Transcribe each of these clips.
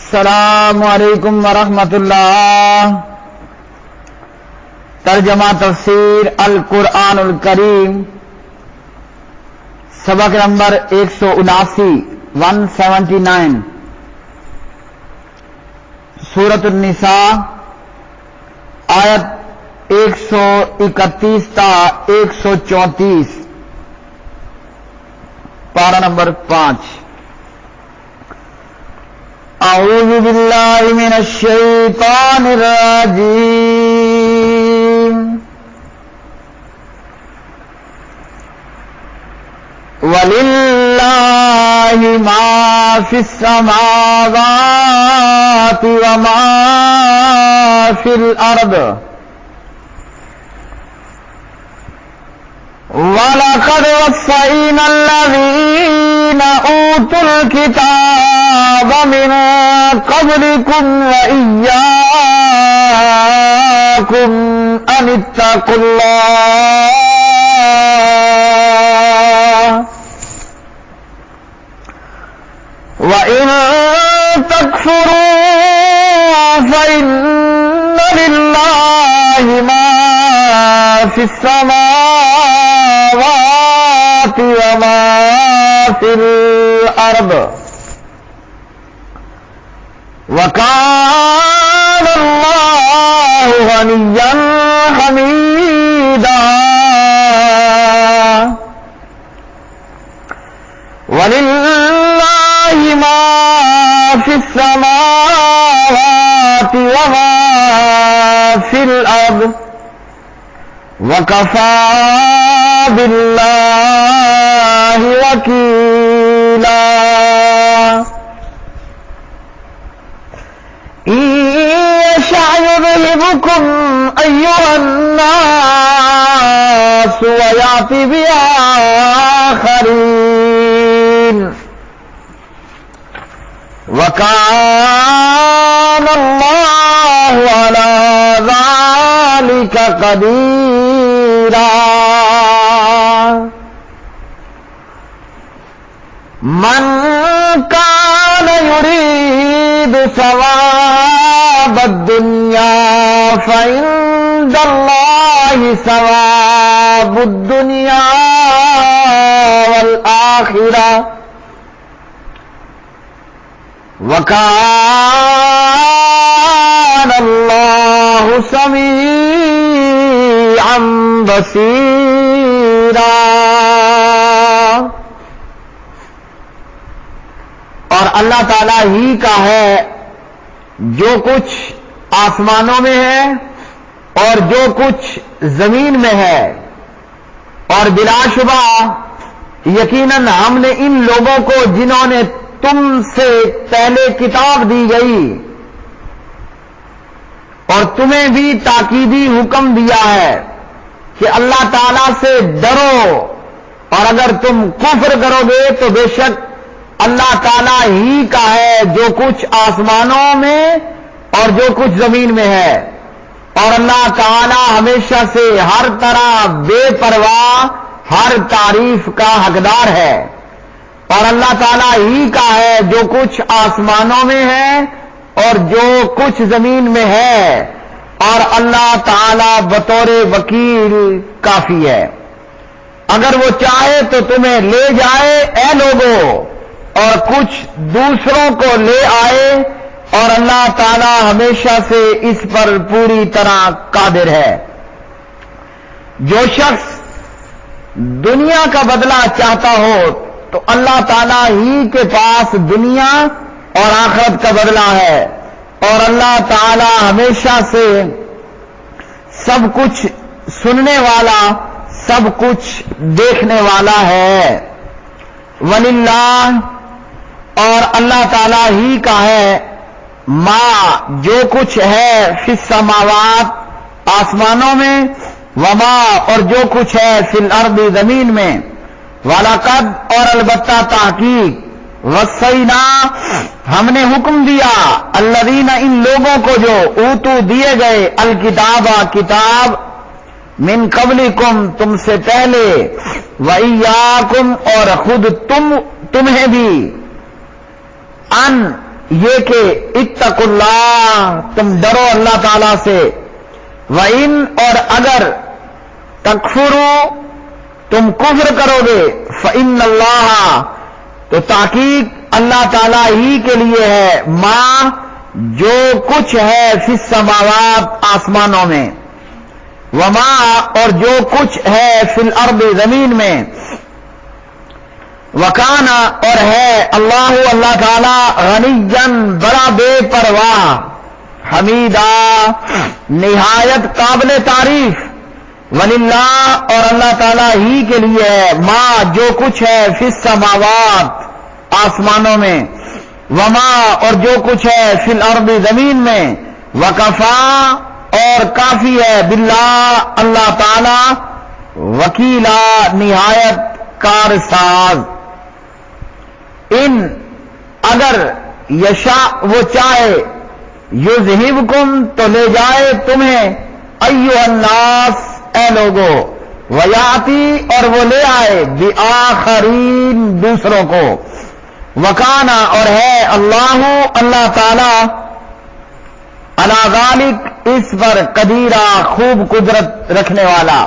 السلام علیکم ورحمۃ اللہ۔ ترجمہ تفسیر القرآن الکریم، سبق نمبر 179 سورۃ النساء، آیت 131 تا 134، پارہ نمبر 5۔ اعوذ باللہ من الشیطان الرجیم، وَلِلَّهِ مَا فِي السَّمَاوَاتِ وَمَا فِي الْأَرْضِ وَلَقَدْ وَصَّيْنَا الَّذِينَ أُوتُوا الْكِتَابَ مِن قَبْلِكُمْ وَإِيَّاكُمْ أَنِ اتَّقُوا اللَّهَ وَإِن تَكْفُرُوا فَإِنَّ لِلَّهِ مَا فِي السَّمَاوَاتِ وَمَا فِي الْأَرْضِ وَكَانَ اللَّهُ غَنِيًّا حَمِيدًا۔ وَلِلَّهِ مَا فِي السَّمَاوَاتِ وَمَا فِي الْأَرْضِ وَكَفَى بِاللَّهِ وَكِيلًا۔ إِن يَشَأْ يُذْهِبْكُمْ أَيُّهَا النَّاسُ وَيَأْتِ بِآخَرِينَ وَكَانَ اللَّهُ عَلَى ذَلِكَ قَدِيرًا۔ مَنْ كَانَ يُرِيدُ ثَوَابَ الدُّنْيَا فَعِندَ اللَّهِ ثَوَابُ الدُّنْيَا وَالْآخِرَةِ وَكَانَ اللَّهُ سَمِيعًا بَصِيرًا۔ اور اللہ تعالیٰ ہی کا ہے جو کچھ آسمانوں میں ہے اور جو کچھ زمین میں ہے، اور بلا شبہ یقیناً ہم نے ان لوگوں کو جنہوں نے تم سے پہلے کتاب دی گئی اور تمہیں بھی تاکیدی حکم دیا ہے کہ اللہ تعالیٰ سے ڈرو، اور اگر تم کفر کرو گے تو بے شک اللہ تعالیٰ ہی کا ہے جو کچھ آسمانوں میں اور جو کچھ زمین میں ہے، اور اللہ تعالیٰ ہمیشہ سے ہر طرح بے پرواہ ہر تعریف کا حقدار ہے۔ اور اللہ تعالیٰ ہی کا ہے جو کچھ آسمانوں میں ہے اور جو کچھ زمین میں ہے، اور اللہ تعالیٰ بطور وکیل کافی ہے۔ اگر وہ چاہے تو تمہیں لے جائے اے لوگوں، اور کچھ دوسروں کو لے آئے، اور اللہ تعالیٰ ہمیشہ سے اس پر پوری طرح قادر ہے۔ جو شخص دنیا کا بدلہ چاہتا ہو تو اللہ تعالیٰ ہی کے پاس دنیا اور آخرت کا بدلہ ہے، اور اللہ تعالیٰ ہمیشہ سے سب کچھ سننے والا سب کچھ دیکھنے والا ہے۔ وَلِلَّهِ، اور اللہ تعالیٰ ہی کا ہے ما جو کچھ ہے فی السماوات آسمانوں میں، وما اور جو کچھ ہے فی الارض زمین میں، وَلَقَدْ اور البتہ تحقیق، وَصَّيْنَا ہم نے حکم دیا، الذین ان لوگوں کو جو اوتو دیے گئے، الکتاب کتاب، من قبلکم تم سے پہلے، وَإِيَّاكُمْ اور خود تمہیں بھی، ان یہ کہ اتقوا اللہ، تم ڈرو اللہ تعالی سے، وَإِن، اور اگر تکفروا، تم کفر کرو گے، فَإِنَّ اللَّهَ، تو تحقیق اللہ تعالی ہی کے لیے ہے، ما، جو کچھ ہے، فی السماوات، آسمانوں میں، وما، اور جو کچھ ہے، فی الارض، زمین میں، وکانا، اور ہے اللہ، اللہ تعالی، غنیًا، بڑا بے پرواہ، حمیدا، نہایت قابل تعریف، وللہ، اور اللہ تعالی ہی کے لیے ہے، ما، جو کچھ ہے، فی السماوات، آسمانوں میں، وما، اور جو کچھ ہے، فی الارض، زمین میں، وکفا، اور کافی ہے، باللہ، اللہ تعالی، وکیلا، نہایت کارساز، ان، اگر یشاء، وہ چاہے، یذہبکم، تو لے جائے تمہیں، ایھا الناس، اے لوگو، ویاتی، اور وہ لے آئے، بآخرین، دوسروں کو، وکانا، اور ہے اللہ، اللہ تعالی، علی ذالک، اس پر، قدیرہ، خوب قدرت رکھنے والا،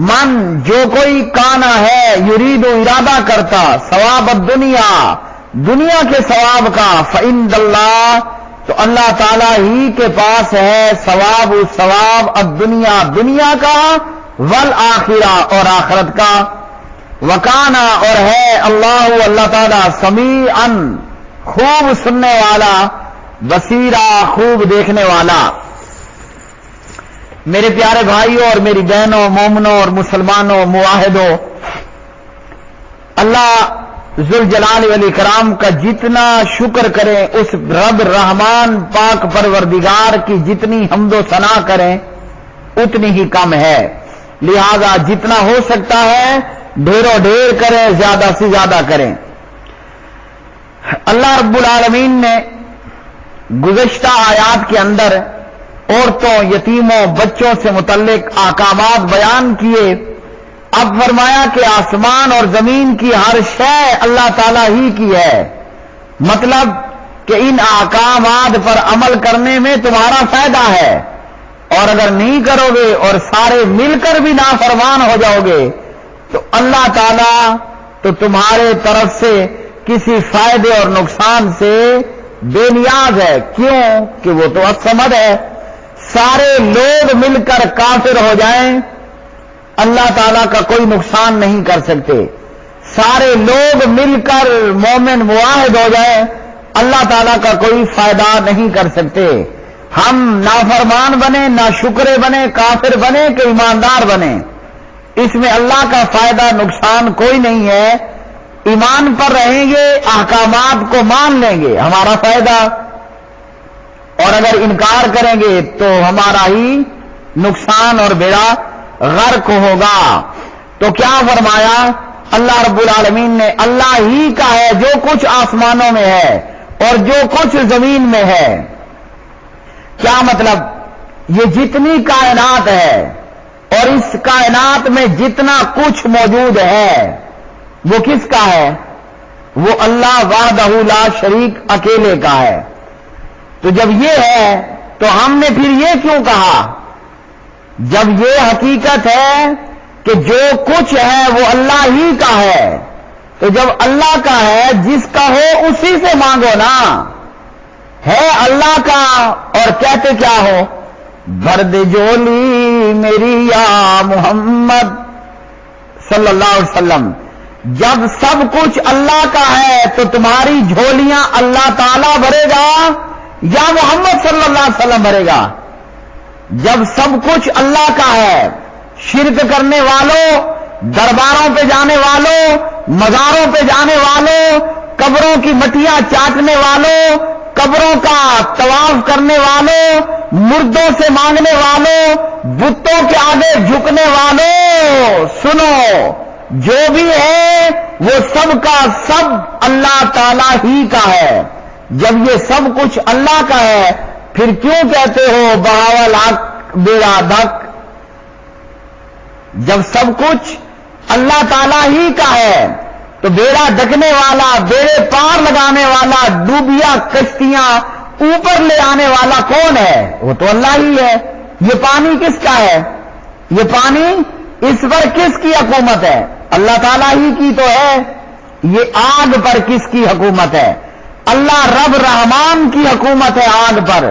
من، جو کوئی کانا ہے، یرید، ارادہ کرتا، ثواب الدنیا، دنیا کے ثواب کا، فعند اللہ، تو اللہ تعالی ہی کے پاس ہے ثواب الدنیا، دنیا کا، والآخرہ، اور آخرت کا، وکانا، اور ہے اللہ، اللہ تعالی، سمیعا، خوب سننے والا، بصیرا، خوب دیکھنے والا۔ میرے پیارے بھائیوں اور میری بہنوں، مومنوں اور مسلمانوں، معاہدوں، اللہ ذوالجلال والاکرام کا جتنا شکر کریں، اس رب رحمان پاک پروردگار کی جتنی حمد و ثنا کریں اتنی ہی کم ہے، لہذا جتنا ہو سکتا ہے ڈھیروں ڈھیر کریں، زیادہ سے زیادہ کریں۔ اللہ رب العالمین نے گزشتہ آیات کے اندر عورتوں، یتیموں، بچوں سے متعلق احکامات بیان کیے، اب فرمایا کہ آسمان اور زمین کی ہر شے اللہ تعالیٰ ہی کی ہے، مطلب کہ ان احکامات پر عمل کرنے میں تمہارا فائدہ ہے، اور اگر نہیں کرو گے اور سارے مل کر بھی نافرمان ہو جاؤ گے تو اللہ تعالیٰ تو تمہارے طرف سے کسی فائدے اور نقصان سے بے نیاز ہے، کیوں کہ وہ تو الصمد ہے۔ سارے لوگ مل کر کافر ہو جائیں، اللہ تعالیٰ کا کوئی نقصان نہیں کر سکتے، سارے لوگ مل کر مومن موحد ہو جائیں، اللہ تعالیٰ کا کوئی فائدہ نہیں کر سکتے۔ ہم نافرمان بنے، ناشکرے بنے، کافر بنے کہ ایماندار بنے، اس میں اللہ کا فائدہ نقصان کوئی نہیں ہے۔ ایمان پر رہیں گے، احکامات کو مان لیں گے، ہمارا فائدہ، اور اگر انکار کریں گے تو ہمارا ہی نقصان اور بیڑا غرق ہوگا۔ تو کیا فرمایا اللہ رب العالمین نے؟ اللہ ہی کا ہے جو کچھ آسمانوں میں ہے اور جو کچھ زمین میں ہے۔ کیا مطلب؟ یہ جتنی کائنات ہے اور اس کائنات میں جتنا کچھ موجود ہے وہ کس کا ہے؟ وہ اللہ وحدہ لا شریک اکیلے کا ہے۔ تو جب یہ ہے تو ہم نے پھر یہ کیوں کہا؟ جب یہ حقیقت ہے کہ جو کچھ ہے وہ اللہ ہی کا ہے، تو جب اللہ کا ہے جس کا ہو اسی سے مانگو نا، ہے اللہ کا اور کہتے کیا ہو؟ برد جولی میری یا محمد صلی اللہ علیہ وسلم۔ جب سب کچھ اللہ کا ہے تو تمہاری جھولیاں اللہ تعالیٰ بھرے گا یا محمد صلی اللہ علیہ وسلم بھرے گا؟ جب سب کچھ اللہ کا ہے، شرک کرنے والوں، درباروں پہ جانے والوں، مزاروں پہ جانے والوں، قبروں کی مٹیاں چاٹنے والوں، قبروں کا طواف کرنے والوں، مردوں سے مانگنے والوں، بتوں کے آگے جھکنے والوں، سنو، جو بھی ہے وہ سب کا سب اللہ تعالیٰ ہی کا ہے۔ جب یہ سب کچھ اللہ کا ہے پھر کیوں کہتے ہو بہاول حق بیڑا دھک؟ جب سب کچھ اللہ تعالیٰ ہی کا ہے تو بیڑا ڈکنے والا، بیڑے پار لگانے والا، ڈوبیا کشتیاں اوپر لے آنے والا کون ہے؟ وہ تو اللہ ہی ہے۔ یہ پانی کس کا ہے؟ یہ پانی اس پر کس کی حکومت ہے؟ اللہ تعالیٰ ہی کی تو ہے۔ یہ آگ پر کس کی حکومت ہے؟ اللہ رب رحمان کی حکومت ہے آگ پر۔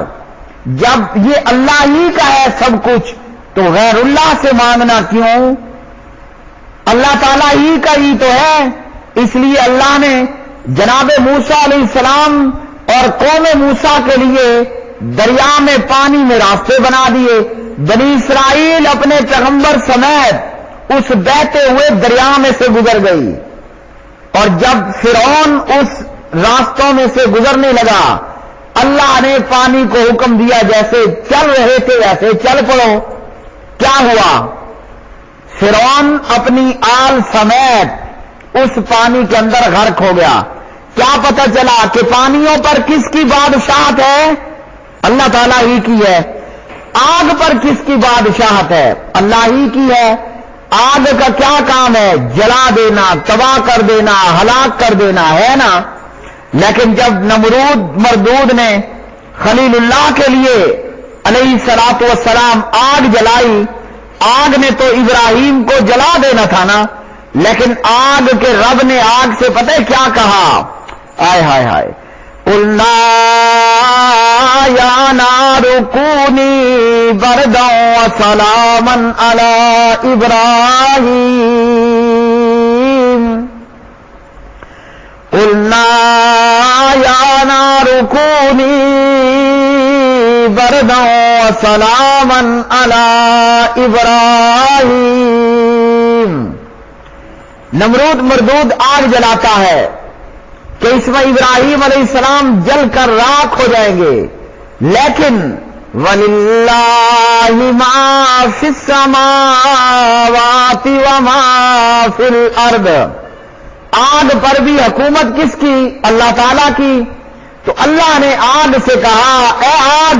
جب یہ اللہ ہی کا ہے سب کچھ تو غیر اللہ سے مانگنا کیوں؟ اللہ تعالیٰ ہی کا ہی تو ہے۔ اس لیے اللہ نے جناب موسیٰ علیہ السلام اور قوم موسیٰ کے لیے دریا میں پانی میں راستے بنا دیے۔ بنی اسرائیل اپنے پیغمبر سمیت اس بہتے ہوئے دریا میں سے گزر گئی، اور جب فرعون اس راستوں میں سے گزرنے لگا، اللہ نے پانی کو حکم دیا جیسے چل رہے تھے ویسے چل پڑو۔ کیا ہوا؟ فرعون اپنی آل سمیت اس پانی کے اندر غرق ہو گیا۔ کیا پتہ چلا کہ پانیوں پر کس کی بادشاہت ہے؟ اللہ تعالیٰ ہی کی ہے۔ آگ پر کس کی بادشاہت ہے؟ اللہ ہی کی ہے۔ آگ کا کیا کام ہے؟ جلا دینا، تباہ کر دینا، ہلاک کر دینا، ہے نا؟ لیکن جب نمرود مردود نے خلیل اللہ کے لیے علیہ الصلوۃ والسلام آگ جلائی، آگ نے تو ابراہیم کو جلا دینا تھا نا، لیکن آگ کے رب نے آگ سے پتہ ہے کیا کہا؟ آئے ہائے ہائے، قلنا یا نار کونی بردا وسلاما علی ابراہیم، قلنا یا نار کونی بردا وسلاما علی ابراہیم۔ نمرود مردود آگ جلاتا ہے کہ اس میں ابراہیم علیہ السلام جل کر راکھ ہو جائیں گے، لیکن وَلِلَّهِ مَا فِي السَّمَاوَاتِ وَمَا فِي الْأَرْضِ، آگ پر بھی حکومت کس کی؟ اللہ تعالیٰ کی۔ تو اللہ نے آگ سے کہا اے آگ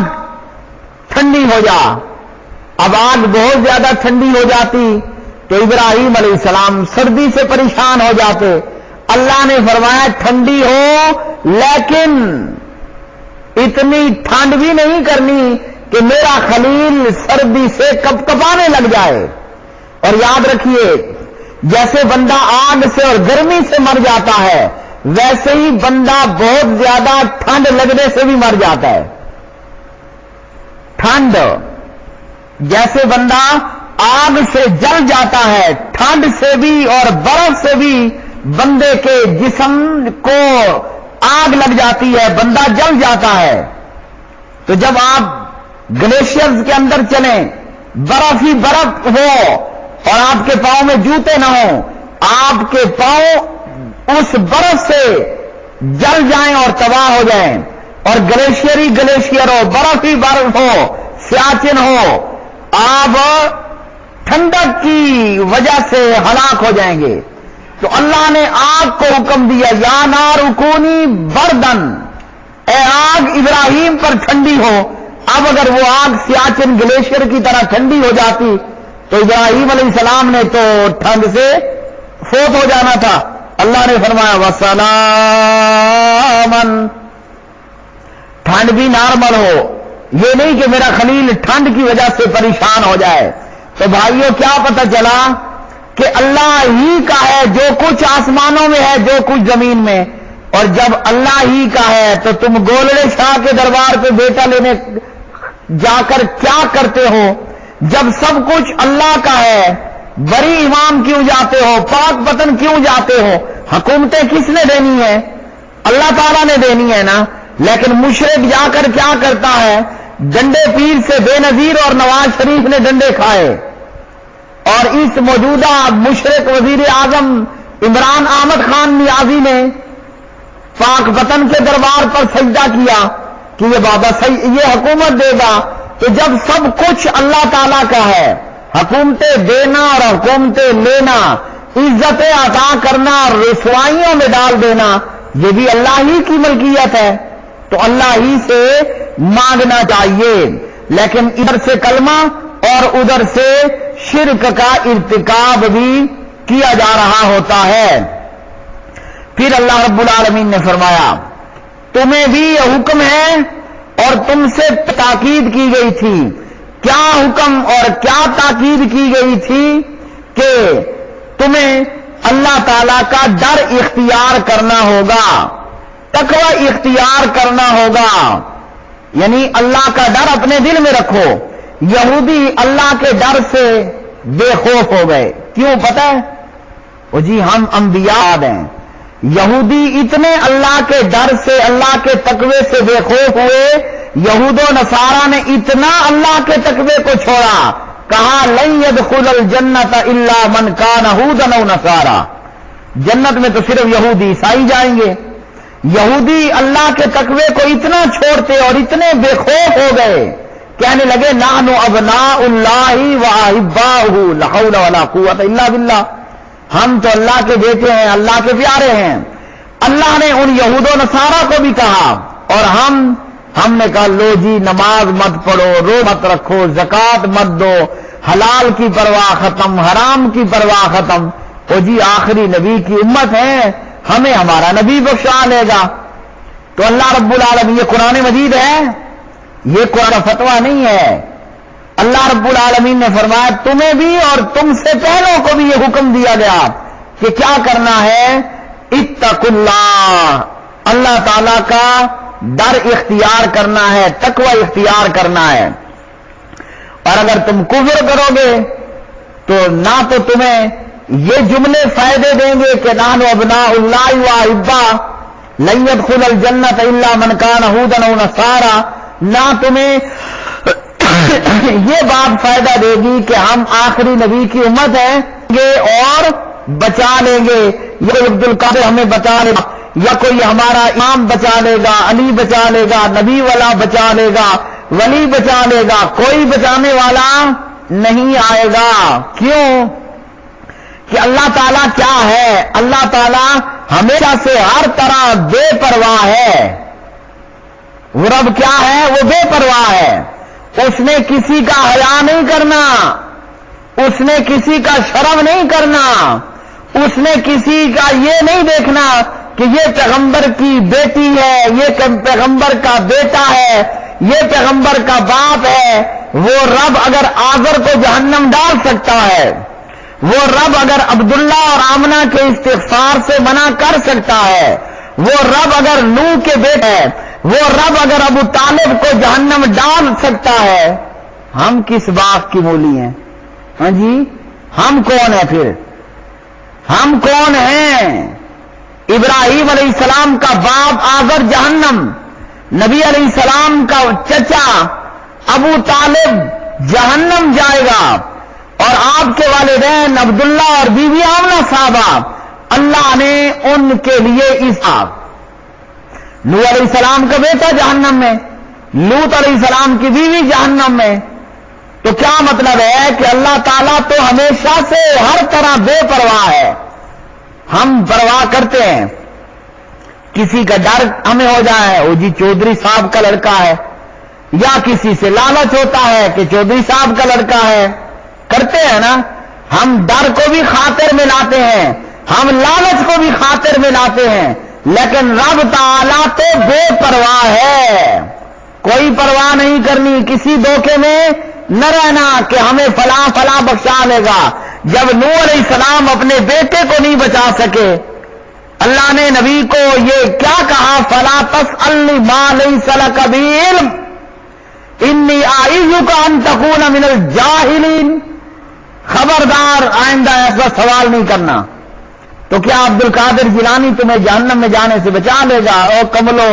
ٹھنڈی ہو جا۔ اب آگ بہت زیادہ ٹھنڈی ہو جاتی تو ابراہیم علیہ السلام سردی سے پریشان ہو جاتے۔ اللہ نے فرمایا ٹھنڈی ہو لیکن اتنی ٹھنڈ بھی نہیں کرنی کہ میرا خلیل سردی سے کپ کپانے لگ جائے۔ اور یاد رکھیے جیسے بندہ آگ سے اور گرمی سے مر جاتا ہے، ویسے ہی بندہ بہت زیادہ ٹھنڈ لگنے سے بھی مر جاتا ہے۔ ٹھنڈ جیسے بندہ آگ سے جل جاتا ہے، ٹھنڈ سے بھی اور برف سے بھی بندے کے جسم کو آگ لگ جاتی ہے، بندہ جل جاتا ہے۔ تو جب آپ گلیشیئرز کے اندر چلیں، برف ہی برف ہو اور آپ کے پاؤں میں جوتے نہ ہوں، آپ کے پاؤں اس برف سے جل جائیں اور تباہ ہو جائیں، اور گلیشیئر ہی گلیشیئر ہو، برف ہی برف ہو، سیاچن ہو، آپ ٹھنڈک کی وجہ سے ہلاک ہو جائیں گے۔ تو اللہ نے آگ کو حکم دیا یا نار کونی بردن، اے آگ ابراہیم پر ٹھنڈی ہو۔ اب اگر وہ آگ سیاچن گلیشیئر کی طرح ٹھنڈی ہو جاتی تو ابراہیم علیہ السلام نے تو ٹھنڈ سے فوت ہو جانا تھا۔ اللہ نے فرمایا وسلاما، ٹھنڈ بھی نارمل ہو، یہ نہیں کہ میرا خلیل ٹھنڈ کی وجہ سے پریشان ہو جائے۔ تو بھائیوں کیا پتہ چلا کہ اللہ ہی کا ہے جو کچھ آسمانوں میں ہے، جو کچھ زمین میں، اور جب اللہ ہی کا ہے تو تم گولڑے شاہ کے دربار پہ بیٹا لینے جا کر کیا کرتے ہو؟ جب سب کچھ اللہ کا ہے، بری امام کیوں جاتے ہو؟ پاک پتن کیوں جاتے ہو؟ حکومتیں کس نے دینی ہے؟ اللہ تعالیٰ نے دینی ہے نا۔ لیکن مشرک جا کر کیا کرتا ہے؟ ڈنڈے پیر سے بے نظیر اور نواز شریف نے ڈنڈے کھائے، اور اس موجودہ مشرک وزیر اعظم عمران احمد خان نیازی نے پاک وطن کے دربار پر سجدہ کیا کہ یہ بابا یہ حکومت دے گا۔ تو جب سب کچھ اللہ تعالیٰ کا ہے، حکومتیں دینا اور حکومتیں لینا، عزتیں عطا کرنا اور رسوائیوں میں ڈال دینا، یہ بھی اللہ ہی کی ملکیت ہے، تو اللہ ہی سے مانگنا چاہیے۔ لیکن ادھر سے کلمہ اور ادھر سے شرک کا ارتکاب بھی کیا جا رہا ہوتا ہے۔ پھر اللہ رب العالمین نے فرمایا تمہیں بھی یہ حکم ہے اور تم سے تاکید کی گئی تھی. کیا حکم اور کیا تاکید کی گئی تھی؟ کہ تمہیں اللہ تعالی کا ڈر اختیار کرنا ہوگا، تقوی اختیار کرنا ہوگا، یعنی اللہ کا ڈر اپنے دل میں رکھو. یہودی اللہ کے ڈر سے بے خوف ہو گئے. کیوں پتہ ہے؟ وہ جی ہم انبیاء ہیں. یہودی اتنے اللہ کے ڈر سے، اللہ کے تقوی سے بے خوف ہوئے، یہود و نصارہ نے اتنا اللہ کے تقوی کو چھوڑا، کہا لن يدخل الجنت الا من کان یہودا او نصارا، جنت میں تو صرف یہودی عیسائی جائیں گے. یہودی اللہ کے تقوی کو اتنا چھوڑتے اور اتنے بے خوف ہو گئے، کہنے لگے نحن ابناء اللہ واحباؤہ لا حول ولا قوت الا باللہ، ہم تو اللہ کے بیٹے ہیں، اللہ کے پیارے ہیں. اللہ نے ان یہود و نصارہ کو بھی کہا، اور ہم نے کہا لو جی نماز مت پڑھو، روزہ مت رکھو، زکوٰۃ مت دو، حلال کی پرواہ ختم، حرام کی پرواہ ختم. او جی آخری نبی کی امت ہے، ہمیں ہمارا نبی بخشا لے گا. تو اللہ رب العالمین، یہ قرآن مجید ہے، یہ قرآن فتویٰ نہیں ہے. اللہ رب العالمین نے فرمایا تمہیں بھی اور تم سے پہلوں کو بھی یہ حکم دیا گیا کہ کیا کرنا ہے، اتقوا اللہ، اللہ تعالی کا ڈر اختیار کرنا ہے، تقوی اختیار کرنا ہے. اور اگر تم کفر کرو گے تو نہ تو تمہیں یہ جملے فائدے دیں گے کہ نحن ابناء اللہ واحباؤہ لن يدخل الجنت الا من کان یہودا او نصارا، نہ تمہیں یہ بات فائدہ دے گی کہ ہم آخری نبی کی امت ہیں اور بچا لیں گے، یہ عبد القادر ہمیں بچا لے گا، یا کوئی ہمارا امام بچا لے گا، علی بچا لے گا، نبی والا بچا لے گا، ولی بچا لے گا، کوئی بچانے والا نہیں آئے گا. کیوں؟ کہ اللہ تعالیٰ کیا ہے؟ اللہ تعالیٰ ہمیشہ سے ہر طرح بے پرواہ ہے. وہ رب کیا ہے؟ وہ بے پرواہ ہے. اس نے کسی کا حیا نہیں کرنا، اس نے کسی کا شرم نہیں کرنا، اس نے کسی کا یہ نہیں دیکھنا کہ یہ پیغمبر کی بیٹی ہے، یہ پیغمبر کا بیٹا ہے، یہ پیغمبر کا باپ ہے. وہ رب اگر آزر کو جہنم ڈال سکتا ہے، وہ رب اگر عبداللہ اور آمنہ کے استغفار سے منع کر سکتا ہے، وہ رب اگر نوح کے بیٹے ہے، وہ رب اگر ابو طالب کو جہنم ڈال سکتا ہے، ہم کس بات کی مولی ہیں؟ ہاں جی ہم کون ہیں پھر؟ ہم کون ہیں؟ ابراہیم علیہ السلام کا باپ آزر جہنم، نبی علیہ السلام کا چچا ابو طالب جہنم جائے گا، اور آپ کے والدین عبداللہ اور بیوی آمنہ صاحبہ اللہ نے ان کے لیے نوح علیہ السلام کا بیٹا جہنم میں، لوط علیہ السلام کی بیوی جہنم میں. تو کیا مطلب ہے کہ اللہ تعالیٰ تو ہمیشہ سے ہر طرح بے پرواہ ہے. ہم پرواہ کرتے ہیں، کسی کا ڈر ہمیں ہو جائے، وہ جی چودھری صاحب کا لڑکا ہے، یا کسی سے لالچ ہوتا ہے کہ چودھری صاحب کا لڑکا ہے، کرتے ہیں نا. ہم ڈر کو بھی خاطر میں لاتے ہیں، ہم لالچ کو بھی خاطر میں لاتے ہیں، لیکن رب تعالیٰ تو بے پرواہ ہے. کوئی پرواہ نہیں کرنی، کسی دھوکے میں نہ رہنا کہ ہمیں فلاں فلاں بخشا لے گا. جب نوح علیہ السلام اپنے بیٹے کو نہیں بچا سکے، اللہ نے نبی کو یہ کیا کہا؟ فلا تسألنی ما لیس لک بہ علم انی اعیذک ان تکون من الجاہلین. خبردار آئندہ ایسا سوال نہیں کرنا. تو کیا عبد القادر جیلانی تمہیں جہنم میں جانے سے بچا لے گا؟ او کملو،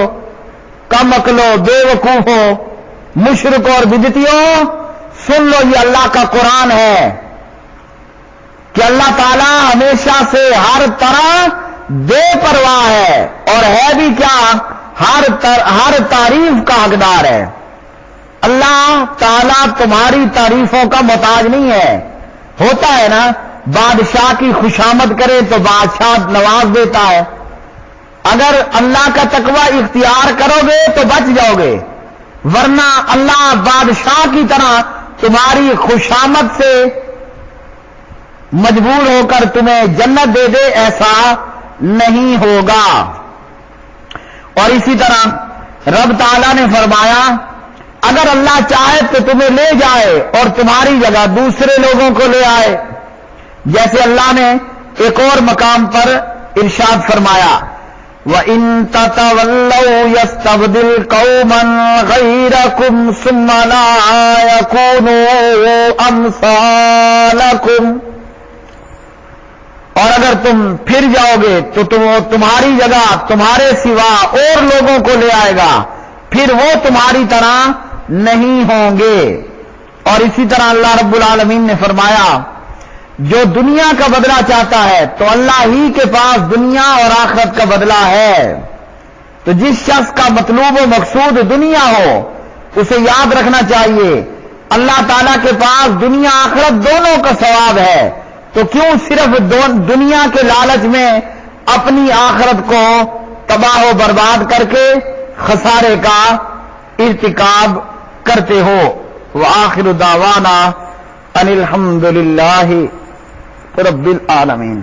کم عقلو، بے وقوفو، مشرکو اور بدعتیوں، سن لو یہ اللہ کا قرآن ہے کہ اللہ تعالیٰ ہمیشہ سے ہر طرح بے پرواہ ہے، اور ہے بھی کیا؟ ہر تعریف کا حقدار ہے. اللہ تعالیٰ تمہاری تعریفوں کا محتاج نہیں ہے. ہوتا ہے نا بادشاہ کی خوشامد کرے تو بادشاہ نواز دیتا ہے. اگر اللہ کا تقوی اختیار کرو گے تو بچ جاؤ گے، ورنہ اللہ بادشاہ کی طرح تمہاری خوشامد سے مجبور ہو کر تمہیں جنت دے دے ایسا نہیں ہوگا۔ اور اسی طرح رب تعالیٰ نے فرمایا اگر اللہ چاہے تو تمہیں لے جائے اور تمہاری جگہ دوسرے لوگوں کو لے آئے، جیسے اللہ نے ایک اور مقام پر ارشاد فرمایا وَإِن تَتَوَلَّوْا يَسْتَبْدِلْ قَوْمًا غَيْرَكُمْ ثُمَّ لَا يَكُونُوا أَمْثَالَكُمْ، اور اگر تم پھر جاؤ گے تو تمہاری جگہ تمہارے سوا اور لوگوں کو لے آئے گا، پھر وہ تمہاری طرح نہیں ہوں گے۔ اور اسی طرح اللہ رب العالمین نے فرمایا جو دنیا کا بدلہ چاہتا ہے تو اللہ ہی کے پاس دنیا اور آخرت کا بدلہ ہے۔ تو جس شخص کا مطلوب و مقصود دنیا ہو اسے یاد رکھنا چاہیے اللہ تعالیٰ کے پاس دنیا آخرت دونوں کا ثواب ہے، تو کیوں صرف دنیا کے لالچ میں اپنی آخرت کو تباہ و برباد کر کے خسارے کا ارتکاب کرتے ہو۔ وآخر دعوانا ان الحمد للہ رب العالمین۔